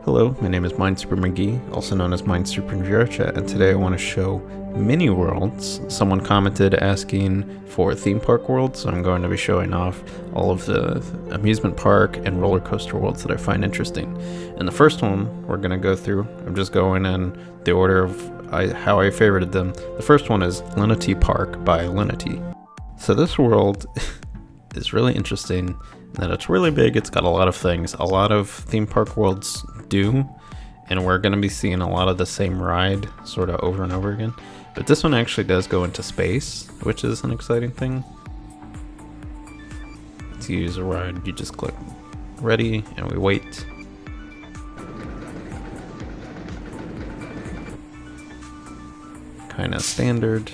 Hello, my name is Minesweeper McGee, also known as Minesweeper in VrChat, and today I want to show mini worlds. Someone commented asking for theme park worlds, so I'm going to be showing off all of the amusement park and roller coaster worlds that I find interesting. And the first one we're going to go through, I'm just going in the order of how I favorited them. The first one is Lenity Park by Lenity. So this world is really interesting in that it's really big. It's got a lot of things. A lot of theme park worlds do, and we're going to be seeing a lot of the same ride sort of over and over again. But this one actually does go into space, which is an exciting thing. To use a ride, you just click ready and we wait. Kind of standard.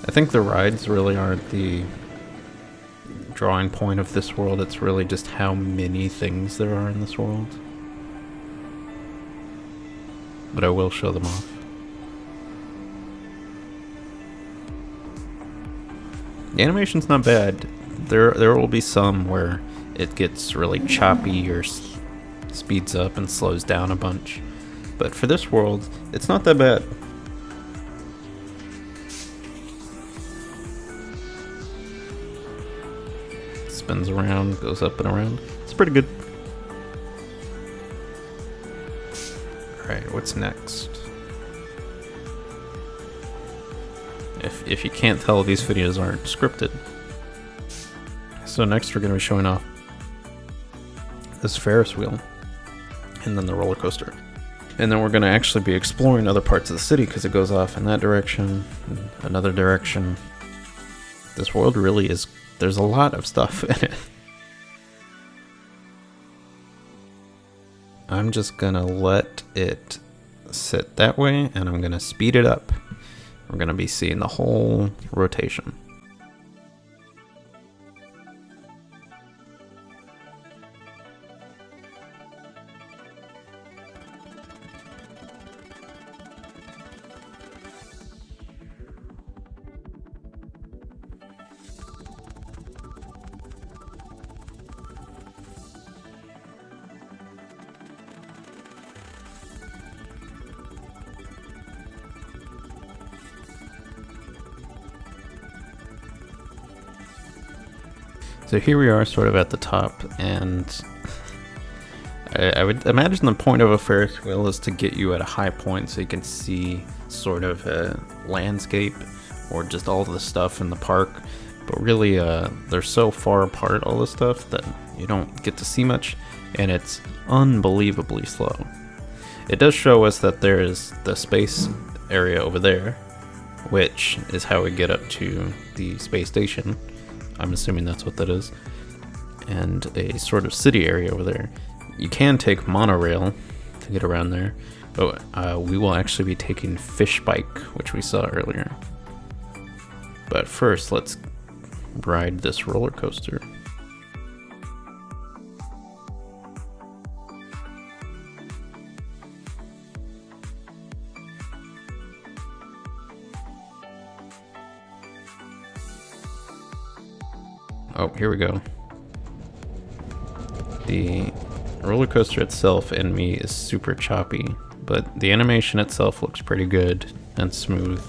I think the rides really aren't the drawing point of this world. It's really just how many things there are in this world. But I will show them off. The animation's not bad. There will be some where it gets really choppy or speeds up and slows down a bunch. But for this world, it's not that bad. Spins around, goes up and around. It's pretty good. Alright, what's next? If you can't tell, these videos aren't scripted. So next we're going to be showing off this Ferris wheel and then the roller coaster. And then we're going to actually be exploring other parts of the city because it goes off in that direction, another direction. This world really is, there's a lot of stuff in it. I'm just gonna let it sit that way and I'm gonna speed it up. We're gonna be seeing the whole rotation. So here we are sort of at the top, and I would imagine the point of a Ferris wheel is to get you at a high point so you can see sort of a landscape or just all the stuff in the park. But really, they're so far apart, all this stuff, that you don't get to see much, and it's unbelievably slow. It does show us that there is the space area over there, which is how we get up to the space station. I'm assuming that's what that is. And a sort of city area over there. You can take monorail to get around there, but we will actually be taking Fish Bike, which we saw earlier. But first, let's ride this roller coaster. Oh, here we go. The roller coaster itself in me is super choppy, but the animation itself looks pretty good and smooth.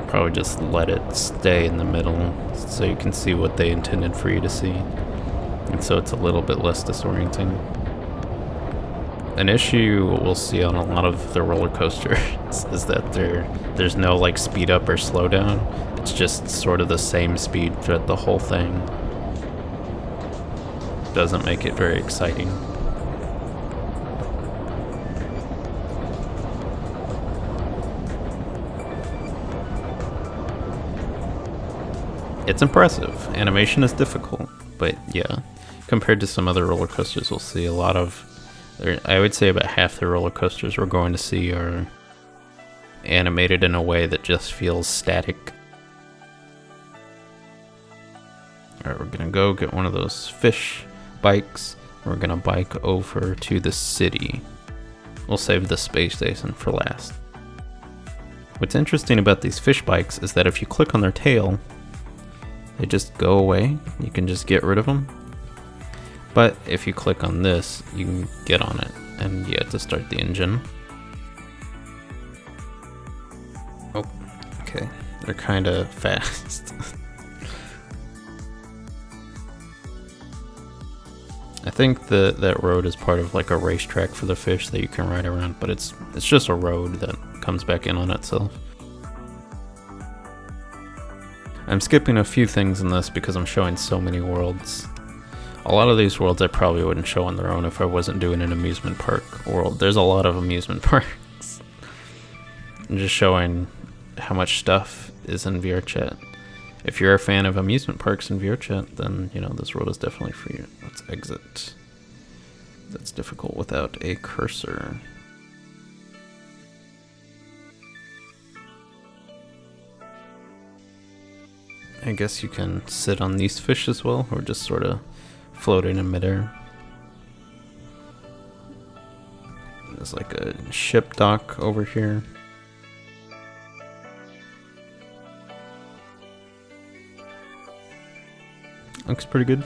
Probably just let it stay in the middle so you can see what they intended for you to see, and so it's a little bit less disorienting. An issue we'll see on a lot of the roller coasters is that there's no like speed up or slow down. It's just sort of the same speed throughout the whole thing. Doesn't make it very exciting. It's impressive. Animation is difficult, but yeah, compared to some other roller coasters we'll see, a lot of, I would say about half the roller coasters we're going to see are animated in a way that just feels static. Alright, we're gonna go get one of those fish bikes. We're gonna bike over to the city. We'll save the space station for last. What's interesting about these fish bikes is that if you click on their tail, they just go away. You can just get rid of them. But if you click on this, you can get on it, and you have to start the engine. Oh, okay. They're kind of fast. I think that road is part of like a racetrack for the fish that you can ride around, but it's just a road that comes back in on itself. I'm skipping a few things in this because I'm showing so many worlds. A lot of these worlds I probably wouldn't show on their own if I wasn't doing an amusement park world. There's a lot of amusement parks. I'm just showing how much stuff is in VrChat. If you're a fan of amusement parks in VrChat, then, you know, this world is definitely for you. Let's exit. That's difficult without a cursor. I guess you can sit on these fish as well, or just sort of floating in midair. There's like a ship dock over here. Looks pretty good.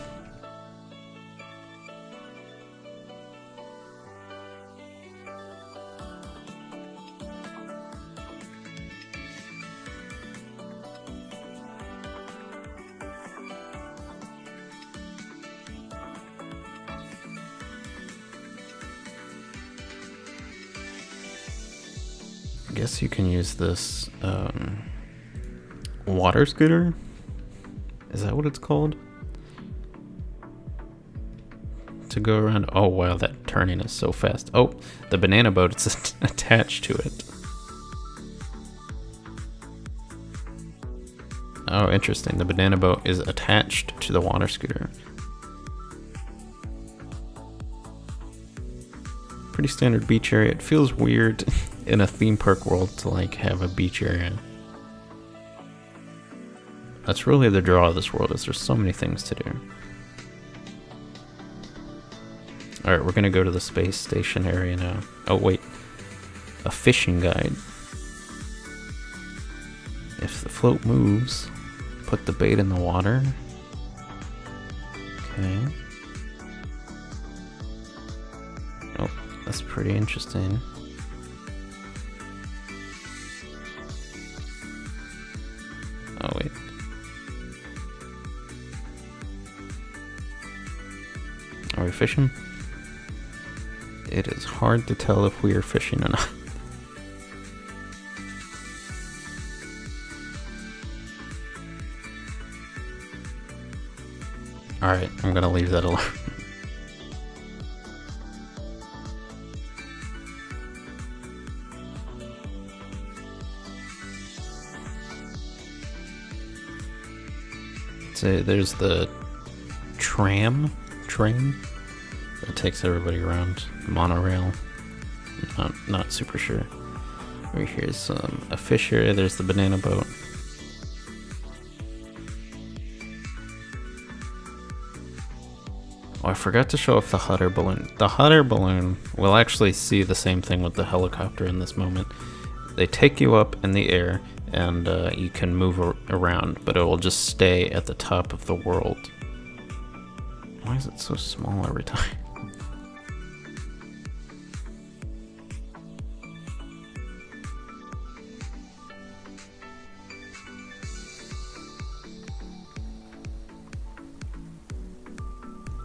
I guess you can use this water scooter. Is that what it's called? To go around. Oh wow, that turning is so fast. Oh, the banana boat is attached to it. Oh, interesting. The banana boat is attached to the water scooter. Pretty standard beach area. It feels weird in a theme park world to like have a beach area. That's really the draw of this world, is there's so many things to do. Alright, we're gonna go to the space station area now. Oh wait, a fishing guide. If the float moves, put the bait in the water. Okay. Oh, that's pretty interesting. Oh wait. Are we fishing? It is hard to tell if we are fishing or not. Alright, I'm gonna leave that alone. So there's the train that takes everybody around. Monorail. Not super sure. Right here's a fish area. There's the banana boat. Oh, I forgot to show off the hot air balloon. The hot air balloon will actually see the same thing with the helicopter in this moment. They take you up in the air and you can move around, but it will just stay at the top of the world. Why is it so small every time?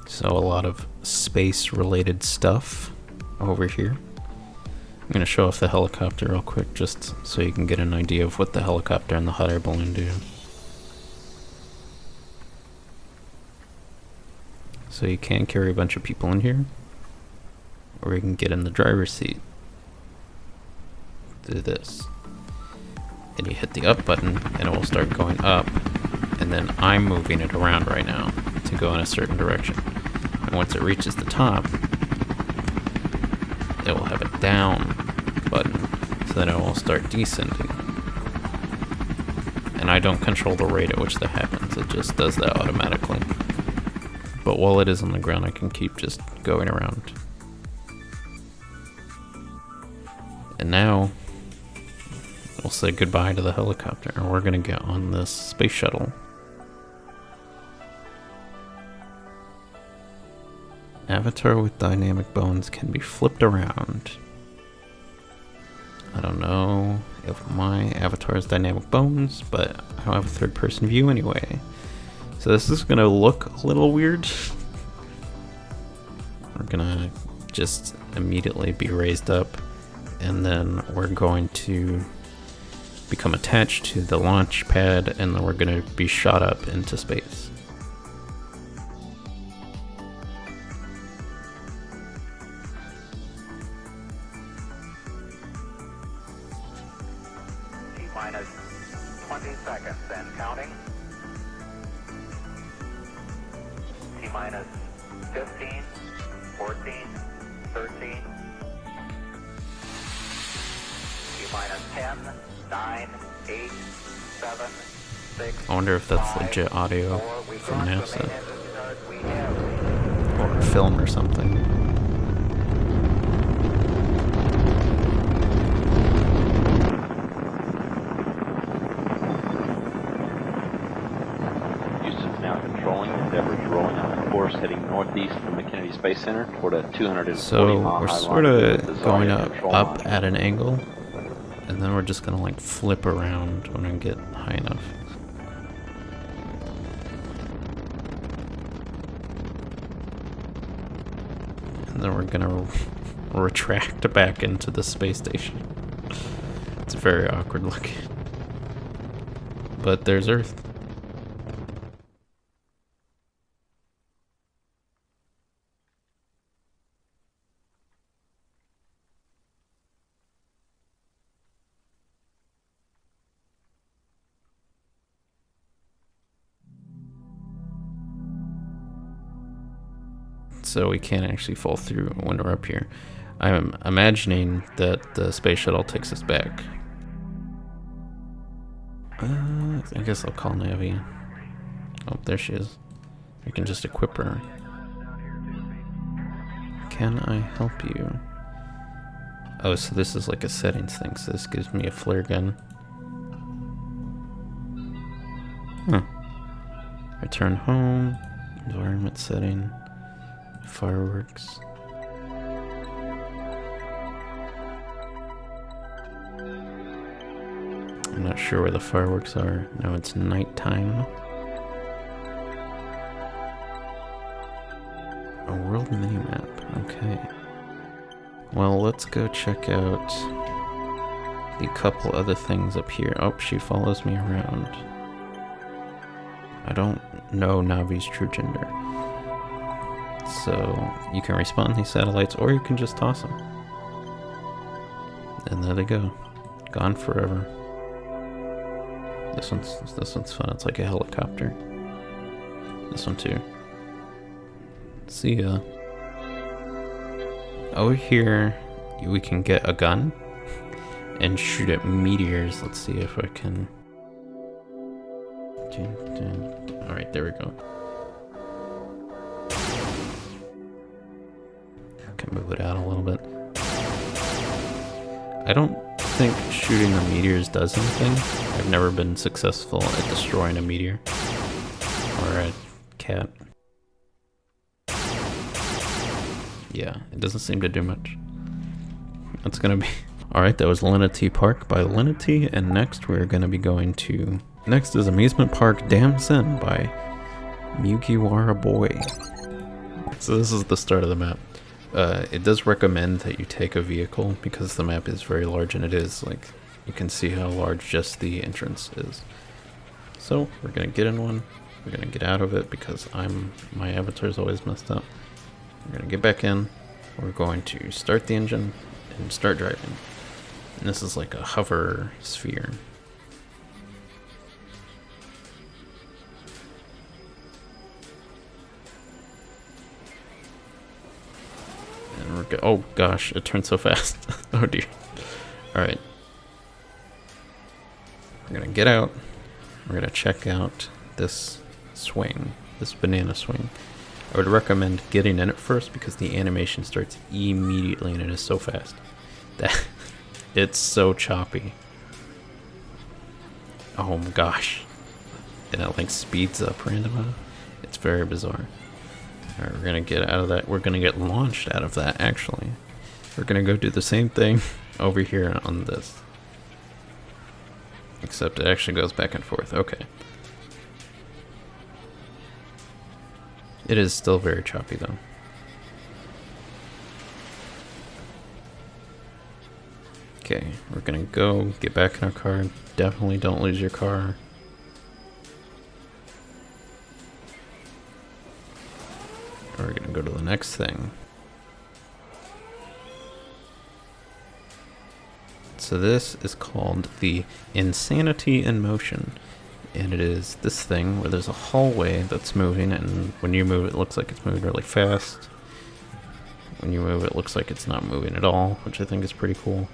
So a lot of space-related stuff over here. I'm going to show off the helicopter real quick just so you can get an idea of what the helicopter and the hot air balloon do. So you can carry a bunch of people in here, or you can get in the driver's seat. Do this. And you hit the up button and it will start going up, and then I'm moving it around right now to go in a certain direction. And once it reaches the top, it will have a down button, so then it will start descending. And I don't control the rate at which that happens, it just does that automatically. But while it is on the ground, I can keep just going around. And now, we'll say goodbye to the helicopter, and we're gonna get on this space shuttle. Avatar with dynamic bones can be flipped around. I don't know if my avatar has dynamic bones, but I don't have a third-person view anyway. So this is gonna look a little weird. We're gonna just immediately be raised up, and then we're going to become attached to the launch pad, and then we're gonna be shot up into space. Minus 20 seconds and counting. T minus 15, 14, 13. T minus 10, 9, 8, 7, 6. I wonder if that's 5, legit audio 4, from NASA or or film or something. Heading northeast from the Kennedy Space Center toward a 240 So mile we're high sort line of with the going Zarya up control line. at an angle, and then we're just gonna like flip around when we get high enough. And then we're gonna retract back into the space station. It's very awkward looking. But there's Earth. So we can't actually fall through when we're up here. I'm imagining that the space shuttle takes us back. I guess I'll call Navi. Oh, there she is. We can just equip her. Can I help you? Oh, so this is like a settings thing. So this gives me a flare gun. Huh. Return home. Environment setting. Fireworks. I'm not sure where the fireworks are. No, it's nighttime. A world minimap. Okay. Well, let's go check out the couple other things up here. Oh, she follows me around. I don't know Navi's true gender. So you can respawn these satellites, or you can just toss them. And there they go. Gone forever. This one's fun. It's like a helicopter. This one too. See ya. Over here, we can get a gun and shoot at meteors. Let's see if I can. Alright, there we go. I can move it out a little bit. I don't think shooting the meteors does anything. I've never been successful at destroying a meteor or a cat. Yeah, it doesn't seem to do much. That's gonna be... Alright, that was Lenity Park by Lenity, and next we're gonna be going to... Next is Amusement Park Damson by Mugiwara Boy. So this is the start of the map. It does recommend that you take a vehicle because the map is very large, and it is, like, you can see how large just the entrance is. So we're gonna get in one, we're gonna get out of it because my avatar's always messed up. We're gonna get back in, we're going to start the engine and start driving. And this is like a hover sphere. And we're oh gosh, it turned so fast. Oh dear. Alright. We're gonna get out. We're gonna check out this swing, this banana swing. I would recommend getting in it first because the animation starts immediately and it is so fast that it's so choppy. Oh my gosh. And it like speeds up randomly. It's very bizarre. Alright, we're gonna get out of that. We're gonna get launched out of that, actually. We're gonna go do the same thing over here on this. Except it actually goes back and forth. Okay. It is still very choppy, though. Okay, we're gonna go, get back in our car. Definitely don't lose your car. We're gonna go to the next thing. So this is called the Insanity in Motion. And it is this thing where there's a hallway that's moving, and when you move it looks like it's moving really fast. When you move it looks like it's not moving at all, which I think is pretty cool.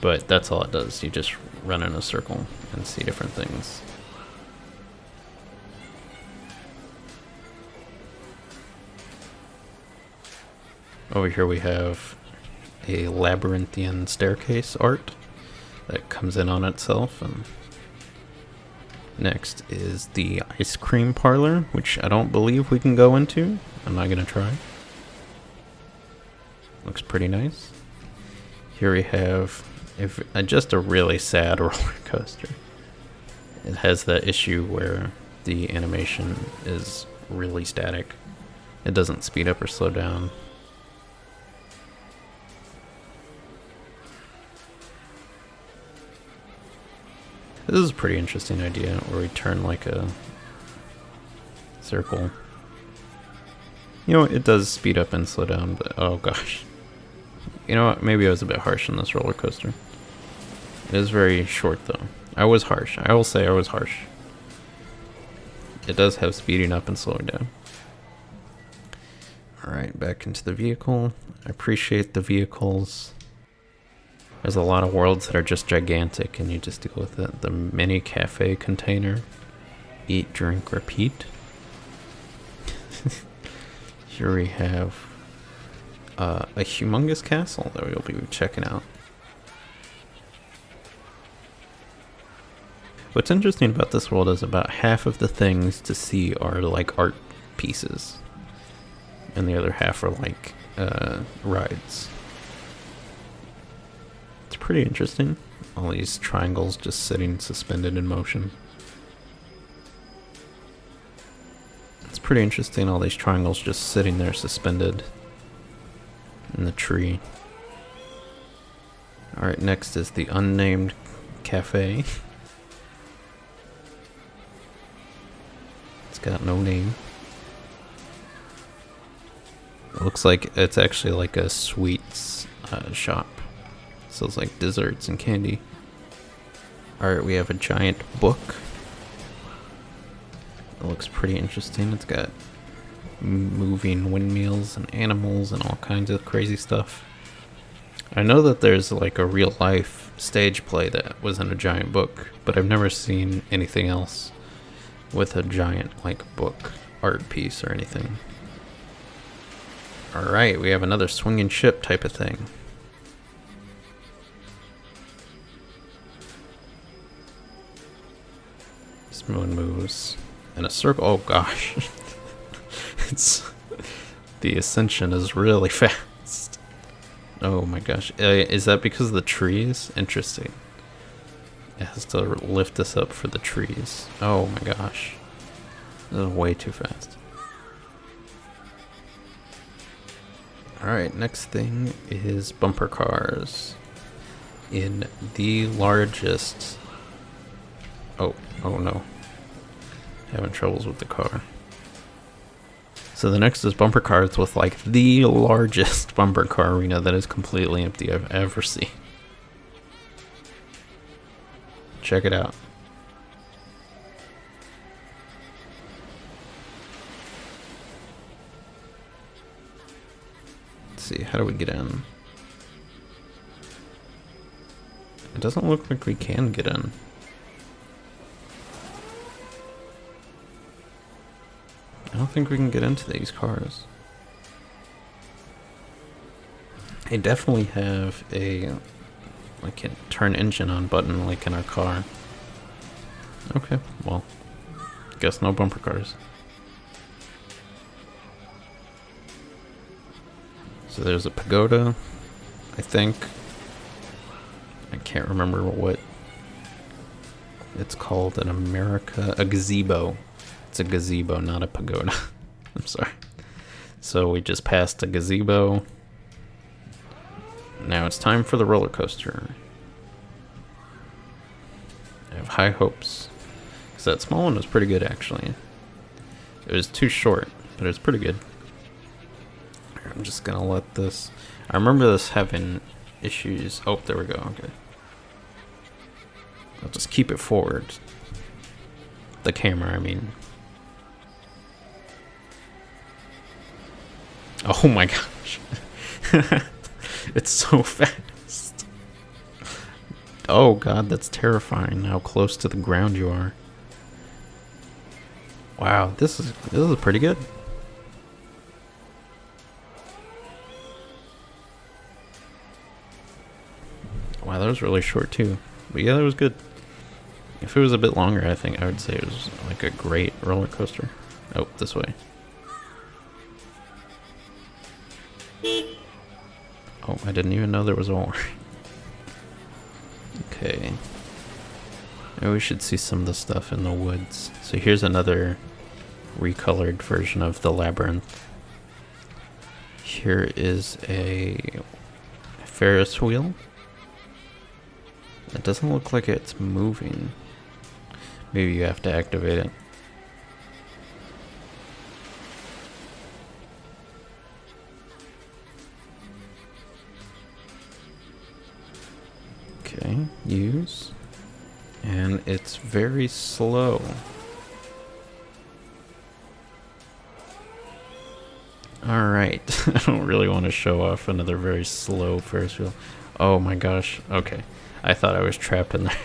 But that's all it does. You just run in a circle and see different things. Over here we have a labyrinthian staircase art that comes in on itself. And next is the ice cream parlor, which I don't believe we can go into. I'm not gonna try. Looks pretty nice. Here we have just a really sad roller coaster. It has that issue where the animation is really static. It doesn't speed up or slow down. This is a pretty interesting idea, where we turn like a circle. You know, it does speed up and slow down, but oh gosh. You know what, maybe I was a bit harsh on this roller coaster. It is very short though. I was harsh. I will say I was harsh. It does have speeding up and slowing down. Alright, back into the vehicle. I appreciate the vehicles. There's a lot of worlds that are just gigantic and you just deal with it. The mini cafe container. Eat, drink, repeat. Here we have a humongous castle that we'll be checking out. What's interesting about this world is about half of the things to see are like art pieces. And the other half are like rides. It's pretty interesting. All these triangles just sitting suspended in motion. It's pretty interesting, all these triangles just sitting there suspended in the tree. Alright, next is the unnamed cafe. It's got no name. It looks like it's actually like a sweets shop. Sells like desserts and candy. Alright, we have a giant book. It looks pretty interesting. It's got moving windmills and animals and all kinds of crazy stuff. I know that there's like a real life stage play that was in a giant book, but I've never seen anything else with a giant like book art piece or anything. Alright, we have another swinging ship type of thing. This moon moves in a circle. Oh gosh. It's the ascension is really fast. Oh my gosh. Is that because of the trees? Interesting. It has to lift us up for the trees. Oh my gosh. This is way too fast. Alright, next thing is bumper cars. In the largest... Oh no. Having troubles with the car. So the next is bumper cars with like the largest bumper car arena that is completely empty I've ever seen. Check it out. Let's see, how do we get in? It doesn't look like we can get in. I don't think we can get into these cars. I definitely have a like a turn engine on button like in our car. Okay, well, guess no bumper cars. So there's a pagoda, I think. I can't remember what it's called in America. A gazebo. It's a gazebo, not a pagoda. I'm sorry. So we just passed a gazebo. Now it's time for the roller coaster. I have high hopes. Because that small one was pretty good, actually. It was too short, but it was pretty good. I'm just gonna let this... I remember this having issues. Oh, there we go. Okay. I'll just keep it forward. The camera, I mean. Oh my gosh. It's so fast. Oh god, that's terrifying how close to the ground you are. Wow, this is pretty good. Wow, that was really short too. But yeah, that was good. If it was a bit longer, I think I would say it was like a great roller coaster. Oh, this way. Oh, I didn't even know there was a war. Okay. Maybe we should see some of the stuff in the woods. So here's another recolored version of the labyrinth. Here is a Ferris wheel. It doesn't look like it's moving. Maybe you have to activate it. Okay, use. And it's very slow. Alright, I don't really want to show off another very slow Ferris wheel. Oh my gosh, okay. I thought I was trapped in there.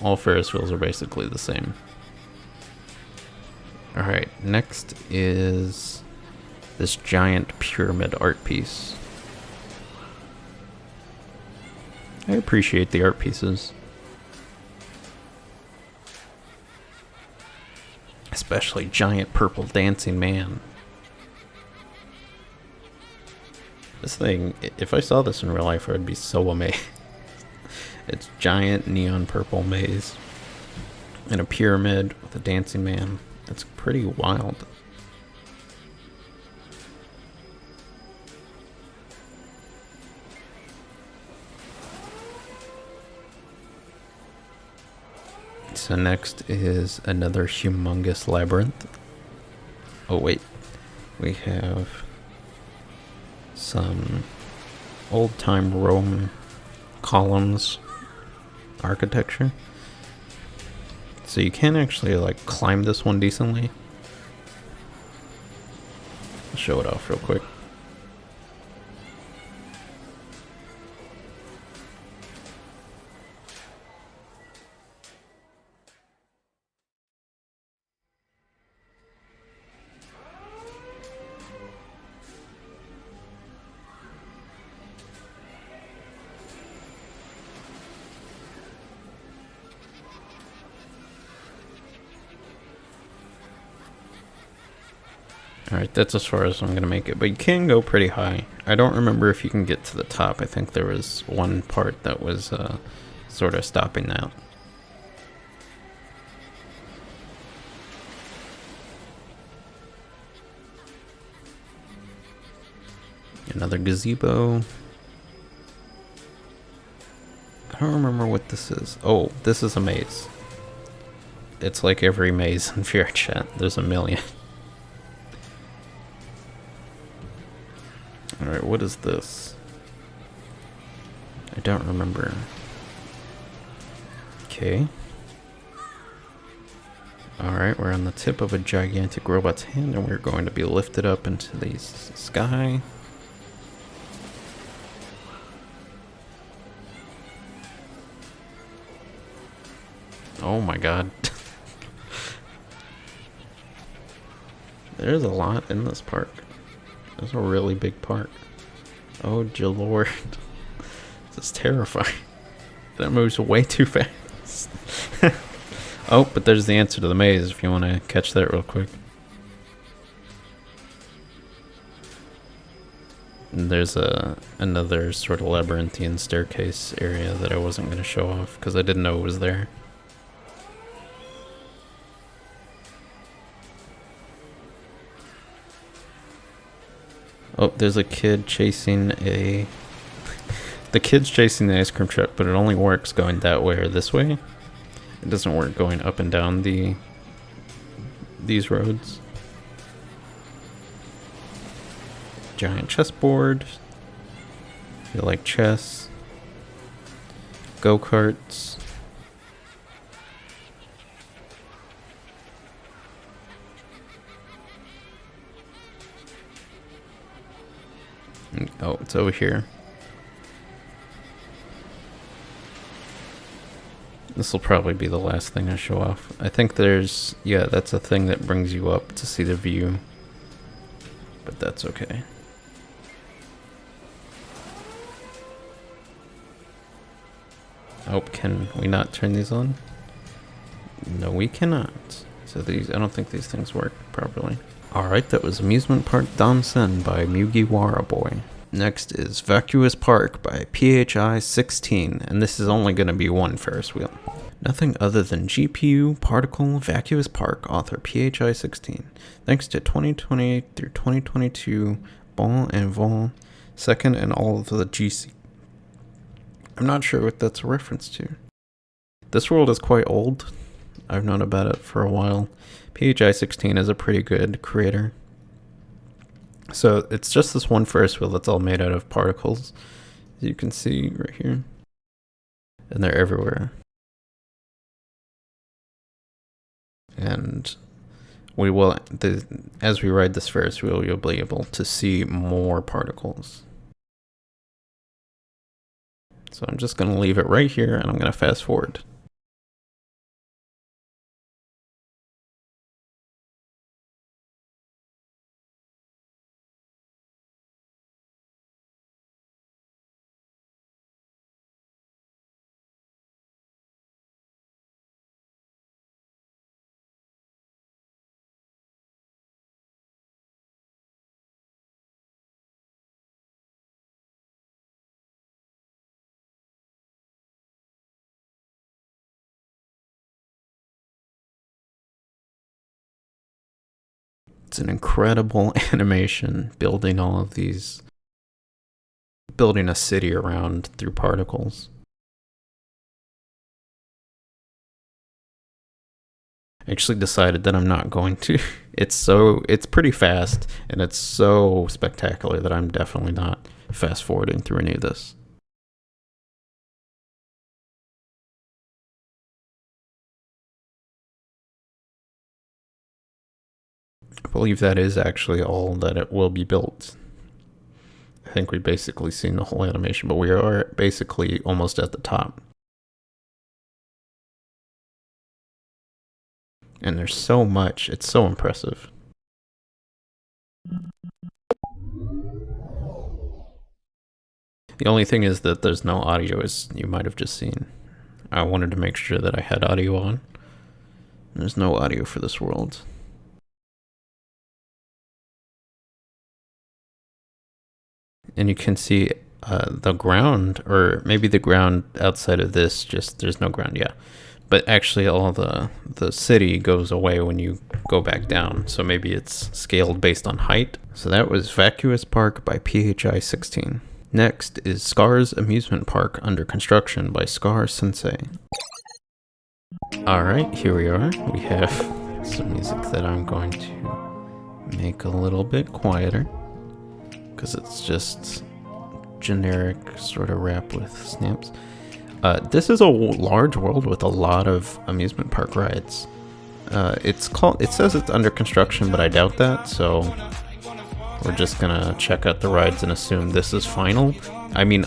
All Ferris wheels are basically the same. Alright, next is this giant pyramid art piece. I appreciate the art pieces. Especially giant purple dancing man. This thing, if I saw this in real life, I would be so amazed. It's giant neon purple maze and a pyramid with a dancing man. It's pretty wild. So next is another humongous labyrinth. Oh wait, we have some old-time Rome columns architecture. So you can actually like climb this one decently. I'll show it off real quick. Alright, that's as far as I'm going to make it, but you can go pretty high. I don't remember if you can get to the top. I think there was one part that was sort of stopping that. Another gazebo. I don't remember what this is. Oh, this is a maze. It's like every maze in VrChat. There's a million. Alright, what is this? I don't remember. Okay. Alright, we're on the tip of a gigantic robot's hand and we're going to be lifted up into the sky. Oh my god. There's a lot in this park. It's a really big park. Oh, dear lord. This is terrifying. That moves way too fast. Oh, but there's the answer to the maze if you want to catch that real quick. And there's another sort of labyrinthian staircase area that I wasn't going to show off because I didn't know it was there. Oh, there's a kid chasing a... The kid's chasing the ice cream truck, but it only works going that way or this way. It doesn't work going up and down these roads. Giant chessboard. You like chess. Go-karts. Oh, it's over here. This will probably be the last thing I show off. I think there's... Yeah, that's a thing that brings you up to see the view. But that's okay. Oh, can we not turn these on? No, we cannot. So these... I don't think these things work properly. Alright, that was Amusement Park Dansen by Mugiwara Boy. Next is Vacuous Park by PHI-16, and this is only going to be one Ferris wheel. Nothing other than GPU Particle Vacuous Park author PHI-16. Thanks to 2020 through 2022 Bon and Vol, second and all of the GC. I'm not sure what that's a reference to. This world is quite old. I've known about it for a while. PHI-16 is a pretty good creator. So it's just this one Ferris wheel that's all made out of particles, as you can see right here. And they're everywhere. And we will, as we ride this Ferris wheel, you'll be able to see more particles. So I'm just going to leave it right here, and I'm going to fast forward. It's an incredible animation building all of these, building a city around through particles. I actually decided that I'm not going to. It's pretty fast and it's so spectacular that I'm definitely not fast forwarding through any of this. I believe that is actually all that it will be built. I think we've basically seen the whole animation, but we are basically almost at the top. And there's so much, it's so impressive. The only thing is that there's no audio, as you might have just seen. I wanted to make sure that I had audio on. There's no audio for this world. And you can see the ground, or maybe the ground outside of this, just there's no ground, yeah. But actually all the city goes away when you go back down, so maybe it's scaled based on height. So that was Vacuous Park by PHI-16. Next is Scar's Amusement Park under construction by Scar Sensei. Alright, here we are. We have some music that I'm going to make a little bit quieter, because it's just generic sort of rap with snaps. This is a large world with a lot of amusement park rides. It says it's under construction, but I doubt that, so we're just gonna check out the rides and assume this is final. I mean,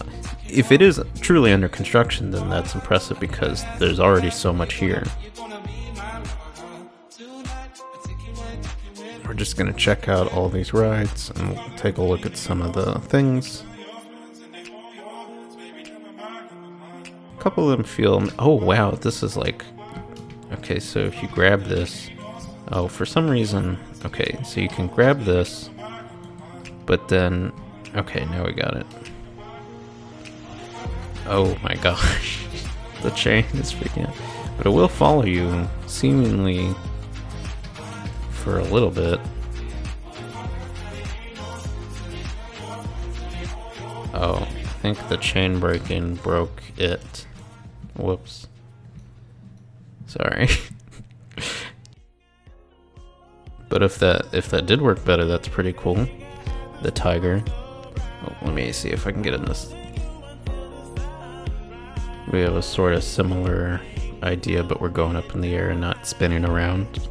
if it is truly under construction, then that's impressive because there's already so much here. We're just gonna check out all these rides and we'll take a look at some of the things. couple of them feel... Oh, wow, this is like... Okay, so if you grab this... Oh, for some reason... Okay, so you can grab this, but then... Okay, now we got it. Oh my gosh. The chain is freaking out. But it will follow you, seemingly, for a little bit. Oh, I think the chain breaking broke it. Whoops. Sorry. But if that did work better, that's pretty cool. The tiger. Oh, let me see if I can get in this. We have a sort of similar idea, but we're going up in the air and not spinning around.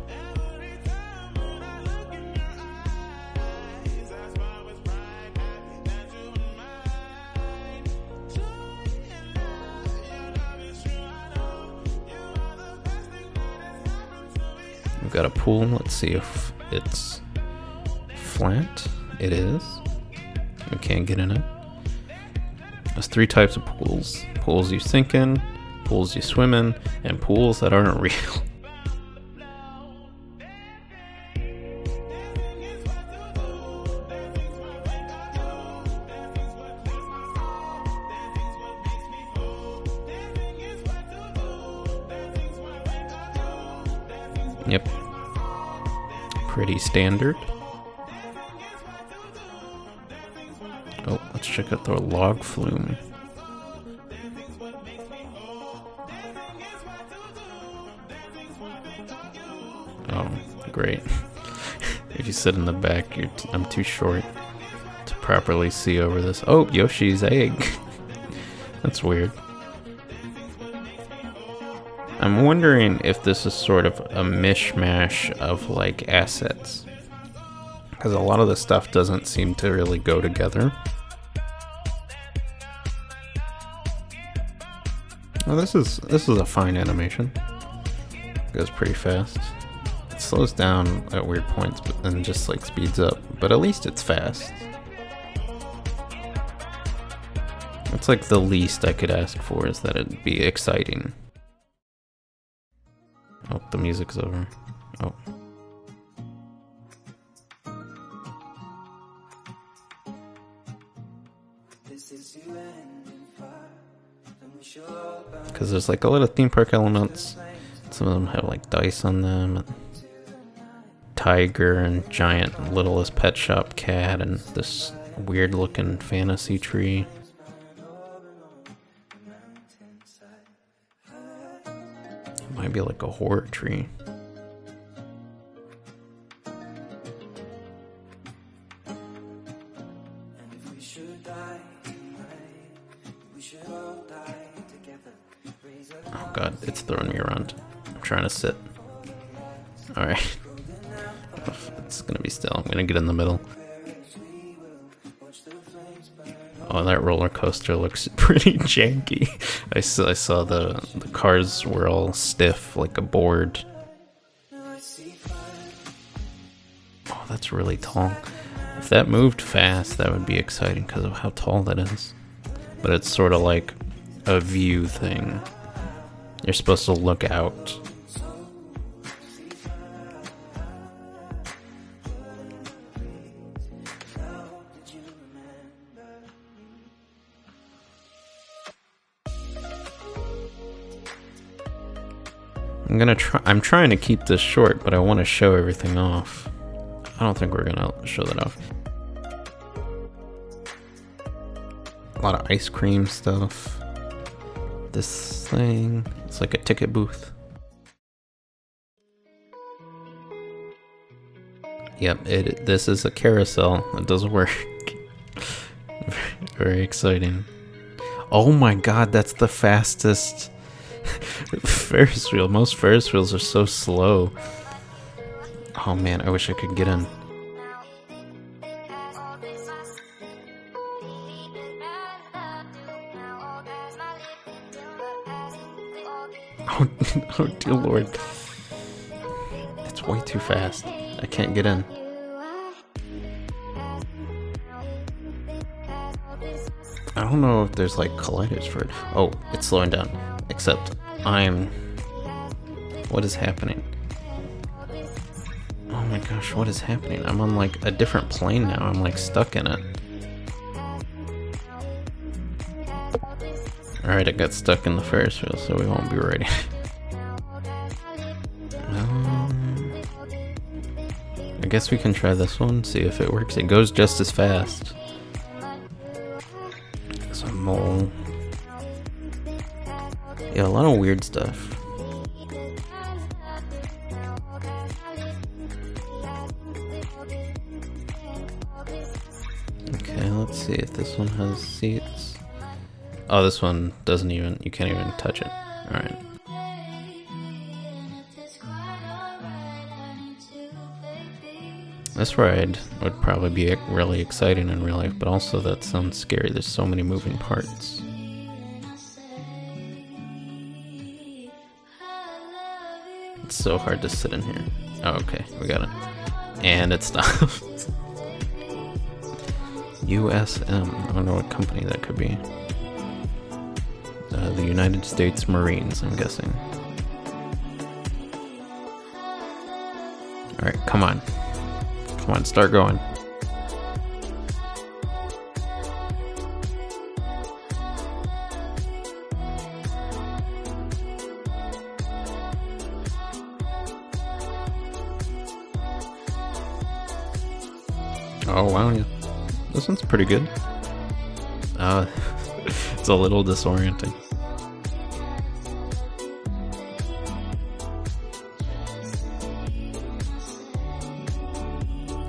We've got a pool. Let's see if it's flat. It is. We can't get in it. There's 3 types of pools. Pools you sink in, pools you swim in, and pools that aren't real. Yep. Pretty standard. Oh, let's check out the log flume. Oh, great. If you sit in the back, I'm too short to properly see over this. Oh, Yoshi's egg. That's weird. I'm wondering if this is sort of a mishmash of like assets, because a lot of the stuff doesn't seem to really go together. Oh, this is a fine animation. It goes pretty fast. It slows down at weird points, but then just like speeds up. But at least it's fast. It's like the least I could ask for is that it'd be exciting. Oh, the music's over. Oh. Because there's like a lot of theme park elements. Some of them have like dice on them, and tiger and giant littlest pet shop cat, and this weird looking fantasy tree. It might be like a horror tree. Oh god, it's throwing me around. I'm trying to sit. Alright. It's gonna be still. I'm gonna get in the middle. Oh, that roller coaster looks pretty janky. I saw the cars were all stiff like a board. Oh, that's really tall. If that moved fast, that would be exciting because of how tall that is. But it's sort of like a view thing. You're supposed to look out. I'm trying to keep this short, but I want to show everything off. I don't think we're gonna show that off. A lot of ice cream stuff. This thing, it's like a ticket booth. Yep, this is a carousel. It does work. Very exciting. Oh my god, that's the fastest Ferris wheel. Most Ferris wheels are so slow. Oh man, I wish I could get in. Oh dear lord. It's way too fast. I can't get in. I don't know if there's like colliders for it. Oh, it's slowing down. Except what is happening? Oh my gosh, what is happening? I'm on like a different plane now. I'm like stuck in it. Alright, I got stuck in the Ferris wheel, so we won't be ready. I guess we can try this one, see if it works. It goes just as fast. There's a mole. Yeah, a lot of weird stuff. Okay, let's see if this one has seats. Oh, this one doesn't even, you can't even touch it. Alright. This ride would probably be really exciting in real life, but also that sounds scary. There's so many moving parts. It's so hard to sit in here. Oh, okay, we got it. And it stopped. USM, I don't know what company that could be. The United States Marines, I'm guessing. Alright, come on. Come on, start going. Oh wow, yeah. This one's pretty good. It's a little disorienting.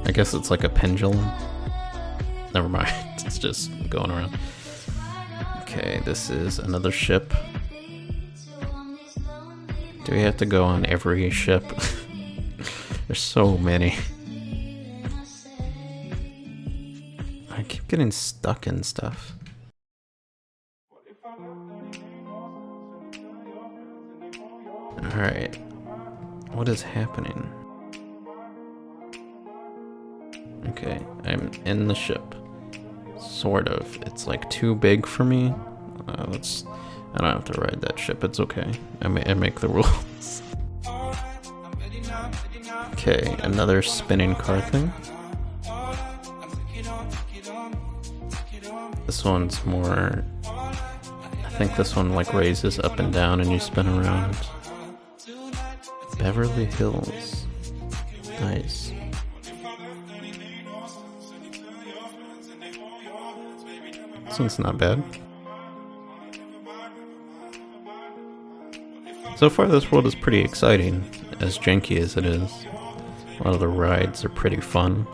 I guess it's like a pendulum. Never mind, it's just going around. Okay, this is another ship. Do we have to go on every ship? There's so many. I keep getting stuck in stuff. Alright. What is happening? Okay, I'm in the ship. Sort of. It's like too big for me. I don't have to ride that ship. It's okay. I make the rules. Okay, another spinning car thing. This one's more... I think this one like raises up and down and you spin around. Beverly Hills. Nice. This one's not bad. So far this world is pretty exciting, as janky as it is. A lot of the rides are pretty fun.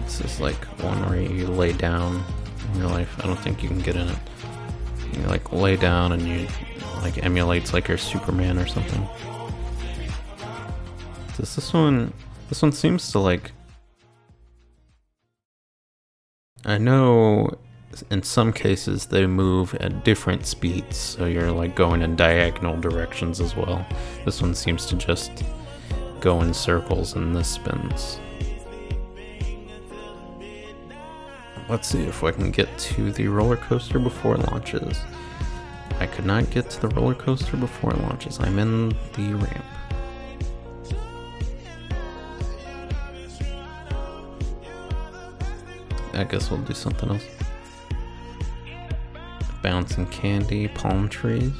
This is like one where you lay down in real life. I don't think you can get in it. You like lay down and you like emulates like you're Superman or something. This one seems to like... I know in some cases they move at different speeds, so you're like going in diagonal directions as well. This one seems to just go in circles and this spins. Let's see if I can get to the roller coaster before it launches. I could not get to the roller coaster before it launches. I'm in the ramp. I guess we'll do something else. Bouncing candy, palm trees.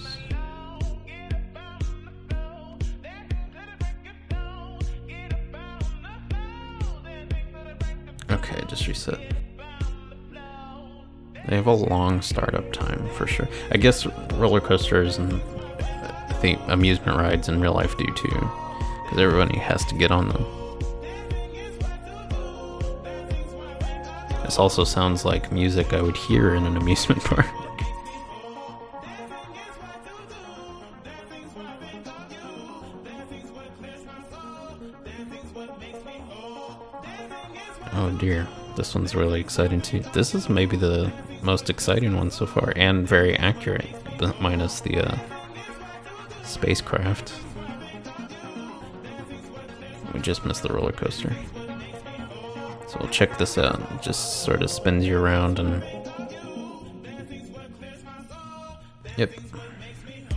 Okay, just reset. They have a long startup time for sure. I guess roller coasters and I think amusement rides in real life do too, because everybody has to get on them. This also sounds like music I would hear in an amusement park. Oh dear, this one's really exciting too. This is maybe the most exciting one so far, and very accurate, but minus the spacecraft. We just missed the roller coaster. So we'll check this out. It just sort of spins you around and... Yep.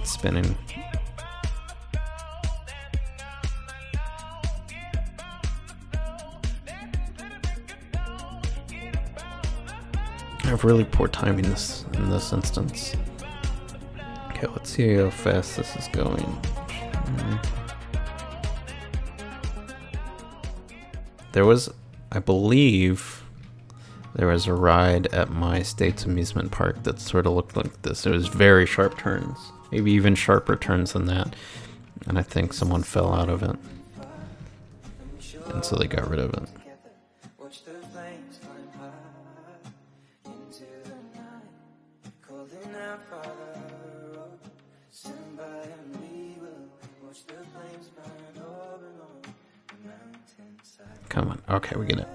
Spinning. I have really poor timing in this instance. Okay, let's see how fast this is going. There was, I believe, there was a ride at my state's amusement park that sort of looked like this. It was very sharp turns, maybe even sharper turns than that. And I think someone fell out of it. And so they got rid of it. Come on. Okay, we get it.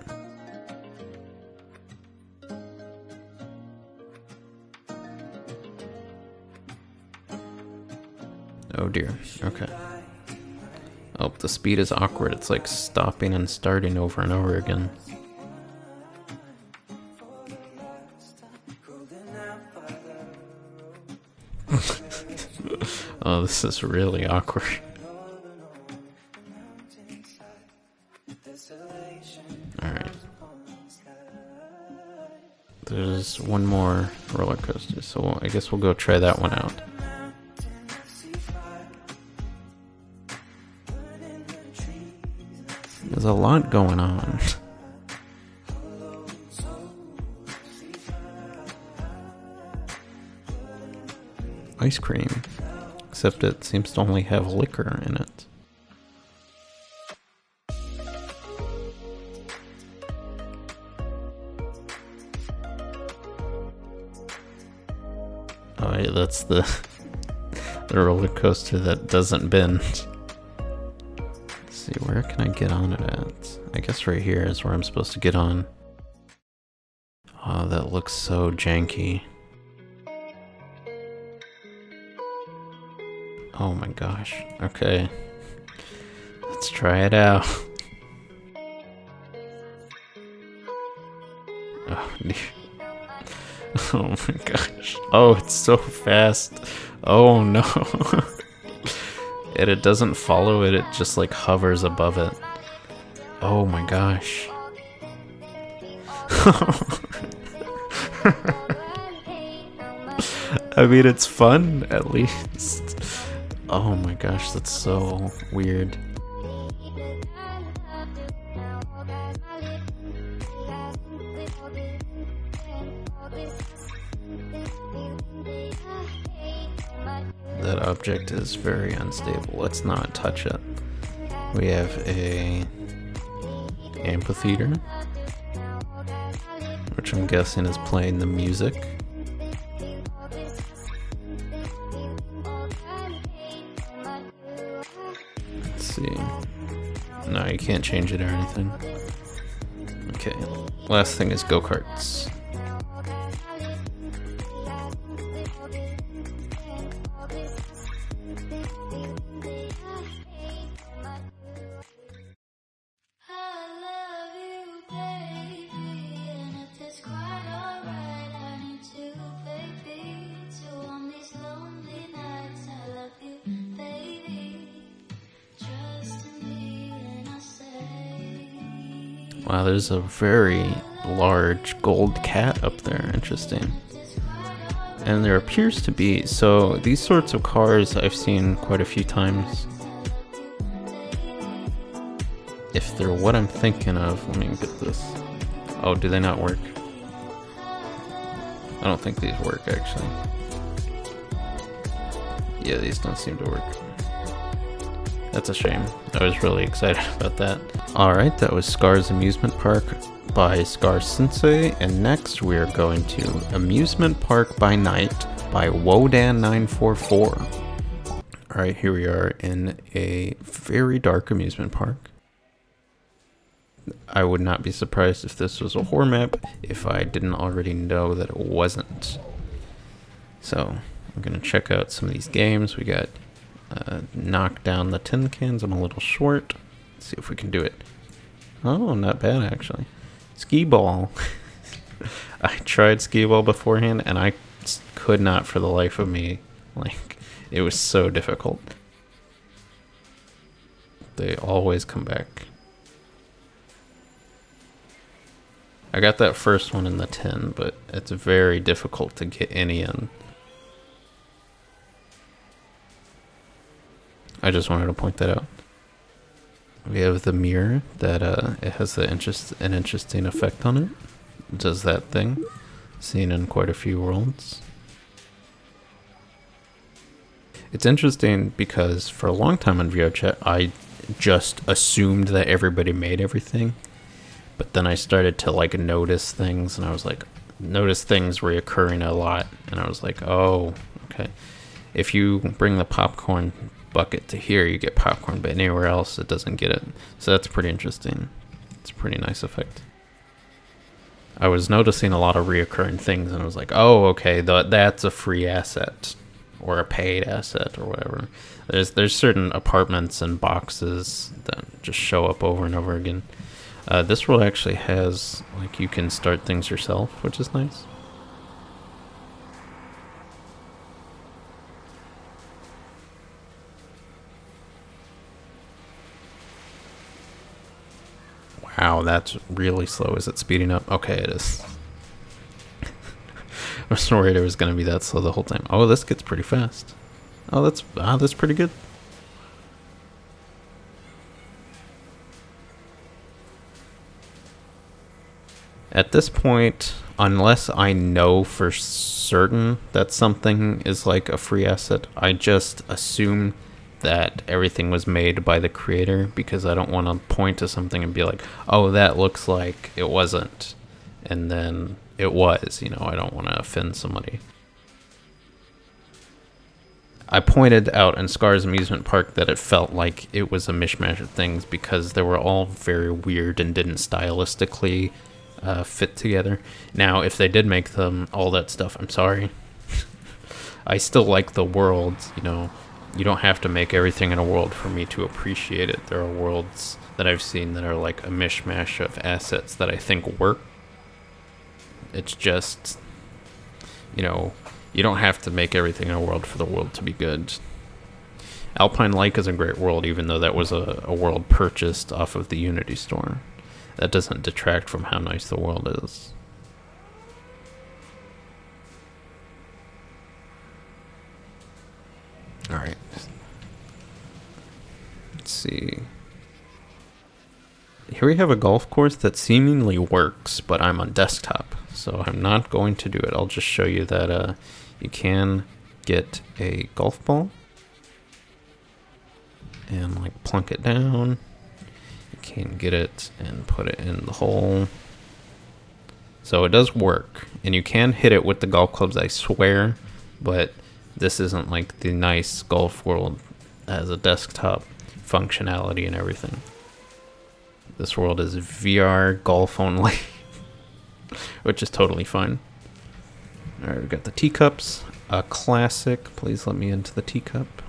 Oh dear. Okay. Oh, the speed is awkward. It's like stopping and starting over and over again. Oh, this is really awkward. Alright. There's one more roller coaster, so I guess we'll go try that one out. There's a lot going on. Ice cream, except it seems to only have liquor in it. Oh yeah, that's the roller coaster that doesn't bend. Let's see, where can I get on it at? I guess right here is where I'm supposed to get on. Oh, that looks so janky. Oh my gosh. Okay. Let's try it out. Oh dear. Oh my gosh. Oh, it's so fast. Oh no. And it doesn't follow it, it just like hovers above it. Oh my gosh. I mean, it's fun, at least. Oh my gosh, that's so weird. That object is very unstable. Let's not touch it. We have a amphitheater, which I'm guessing is playing the music. Let's see. No, you can't change it or anything. Okay, last thing is go-karts. Wow, there's a very large gold cat up there. Interesting. And there appears to be, so these sorts of cars I've seen quite a few times. If they're what I'm thinking of, let me get this. Oh, do they not work? I don't think these work, actually. Yeah, these don't seem to work. That's a shame. I was really excited about that. Alright, that was Scar's Amusement Park by Scar Sensei, and next we are going to Amusement Park by Night by Wodan944. Alright, here we are in a very dark amusement park. I would not be surprised if this was a horror map if I didn't already know that it wasn't. So, I'm going to check out some of these games. We got knock down the tin cans. I'm a little short. Let's see if we can do it. Oh, not bad actually. Skee ball. I tried skee ball beforehand, and I could not for the life of me. Like, it was so difficult. They always come back. I got that first one in the 10, but it's very difficult to get any in. I just wanted to point that out. We have the mirror that it has an interesting effect on it. It does that thing, seen in quite a few worlds. It's interesting because for a long time on VrChat, I just assumed that everybody made everything. But then I started to like notice things, and I was like, notice things reoccurring a lot, and I was like, oh, okay. If you bring the popcorn bucket to here, you get popcorn, but anywhere else it doesn't get it. So that's pretty interesting. It's a pretty nice effect. I was noticing a lot of reoccurring things, and I was like, oh, okay, that's a free asset or a paid asset or whatever. There's certain apartments and boxes that just show up over and over again. This world actually has, like, you can start things yourself, which is nice. Wow, that's really slow. Is it speeding up? Okay, it is. I was worried it was going to be that slow the whole time. Oh, this gets pretty fast. Oh, that's pretty good. At this point, unless I know for certain that something is like a free asset, I just assume that everything was made by the creator, because I don't want to point to something and be like, oh, that looks like it wasn't, and then it was. I don't want to offend somebody. I pointed out in Scar's Amusement Park that it felt like it was a mishmash of things because they were all very weird and didn't stylistically fit together. Now, if they did make them all that stuff, I'm sorry. I still like the world. You don't have to make everything in a world for me to appreciate it. There are worlds that I've seen that are like a mishmash of assets that I think work. It's just, you don't have to make everything in a world for the world to be good. Alpine Lake is a great world, even though that was a world purchased off of the Unity store. That doesn't detract from how nice the world is. Alright. Let's see. Here we have a golf course that seemingly works, but I'm on desktop, so I'm not going to do it. I'll just show you that you can get a golf ball and like plunk it down. You can get it and put it in the hole. So it does work, and you can hit it with the golf clubs, I swear, but this isn't like the nice golf world as a desktop functionality and everything. This world is VR golf only, which is totally fine. Alright, we've got the teacups. A classic. Please let me into the teacup.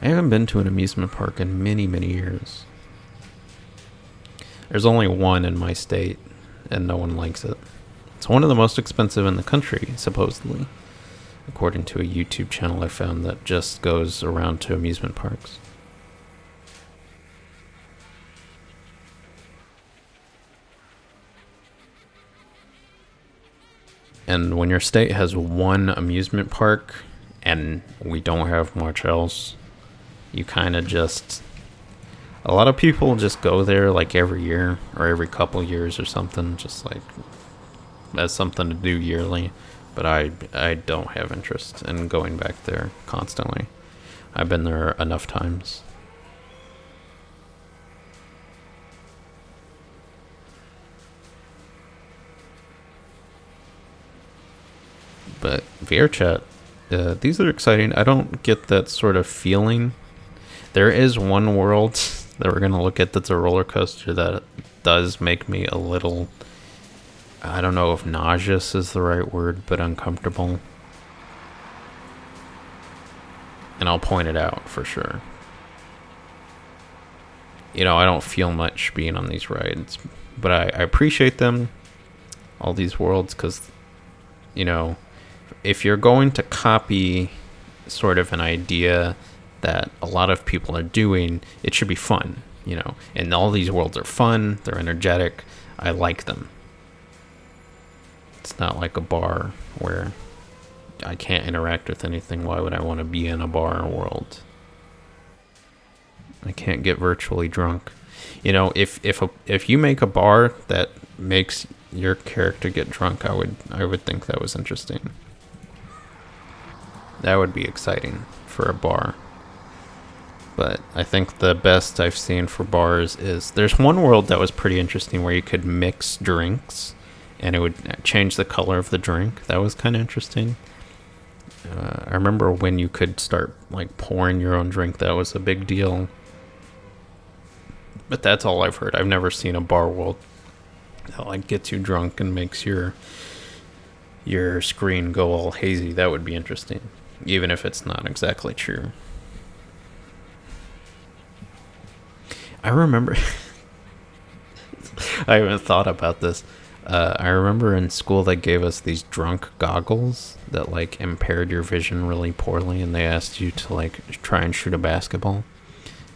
I haven't been to an amusement park in many, many years. There's only one in my state, and no one likes it. It's one of the most expensive in the country, supposedly, according to a YouTube channel I found that just goes around to amusement parks. And when your state has one amusement park and we don't have much else, you kind of just... A lot of people just go there like every year or every couple years or something, just like as something to do yearly. But I don't have interest in going back there constantly. I've been there enough times. But VrChat, these are exciting. I don't get that sort of feeling. There is one world that we're going to look at that's a roller coaster that does make me a little, I don't know if nauseous is the right word, but uncomfortable. And I'll point it out for sure. I don't feel much being on these rides, but I appreciate them, all these worlds, because, if you're going to copy sort of an idea that a lot of people are doing, it should be fun, and all these worlds are fun, they're energetic, I like them. It's not like a bar where I can't interact with anything. Why would I want to be in a bar world? I can't get virtually drunk. If you make a bar that makes your character get drunk, I would think that was interesting. That would be exciting for a bar. But I think the best I've seen for bars is, there's one world that was pretty interesting where you could mix drinks and it would change the color of the drink. That was kind of interesting. I remember when you could start like pouring your own drink. That was a big deal. But that's all I've heard. I've never seen a bar world that like gets you drunk and makes your screen go all hazy. That would be interesting, even if it's not exactly true. I remember I haven't thought about this. I remember in school they gave us these drunk goggles that like impaired your vision really poorly, and they asked you to like try and shoot a basketball.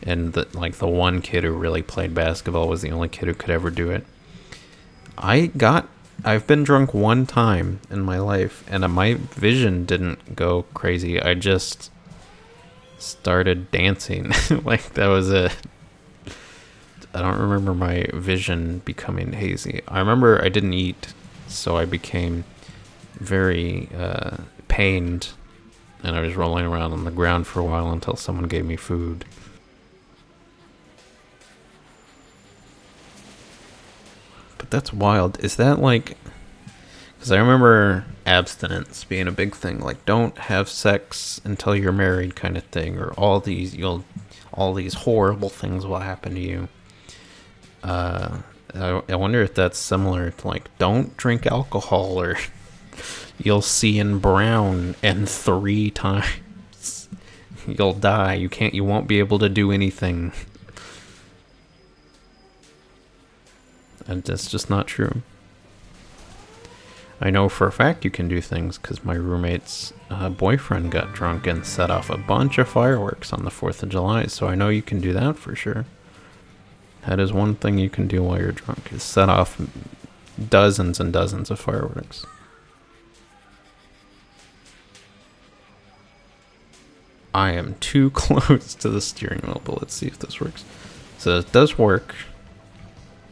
And the one kid who really played basketball was the only kid who could ever do it. I've been drunk one time in my life, and my vision didn't go crazy. I just started dancing. Like, that was it. I don't remember my vision becoming hazy. I remember I didn't eat, so I became very pained, and I was rolling around on the ground for a while until someone gave me food. But that's wild. Is that like... Because I remember abstinence being a big thing. Like, don't have sex until you're married kind of thing. Or all these horrible things will happen to you. I wonder if that's similar to like, don't drink alcohol or you'll see in brown, and 3 times you'll die. You won't be able to do anything. And that's just not true. I know for a fact you can do things because my roommate's boyfriend got drunk and set off a bunch of fireworks on the 4th of July, so I know you can do that for sure. That is one thing you can do while you're drunk, is set off dozens and dozens of fireworks. I am too close to the steering wheel, but let's see if this works. So it does work.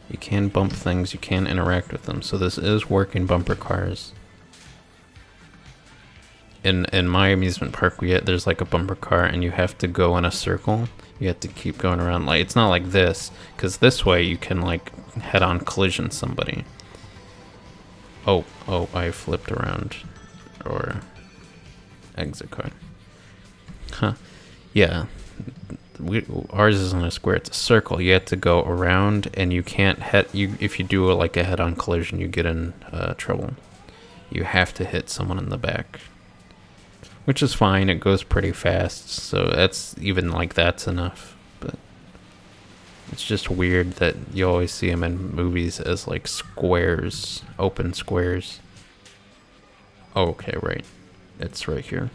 You can bump things, you can interact with them. So this is working bumper cars. In my amusement park, there's like a bumper car, and you have to go in a circle. You have to keep going around. Like, it's not like this, because this way you can like head-on collision somebody. Oh, I flipped around. Or exit card. Huh. Yeah. Ours isn't a square, it's a circle. You have to go around, and you can't if you do a head-on collision, you get in trouble. You have to hit someone in the back, which is fine. It goes pretty fast, so that's enough. But it's just weird that you always see them in movies as like squares, open squares. Oh, okay, right, it's right here.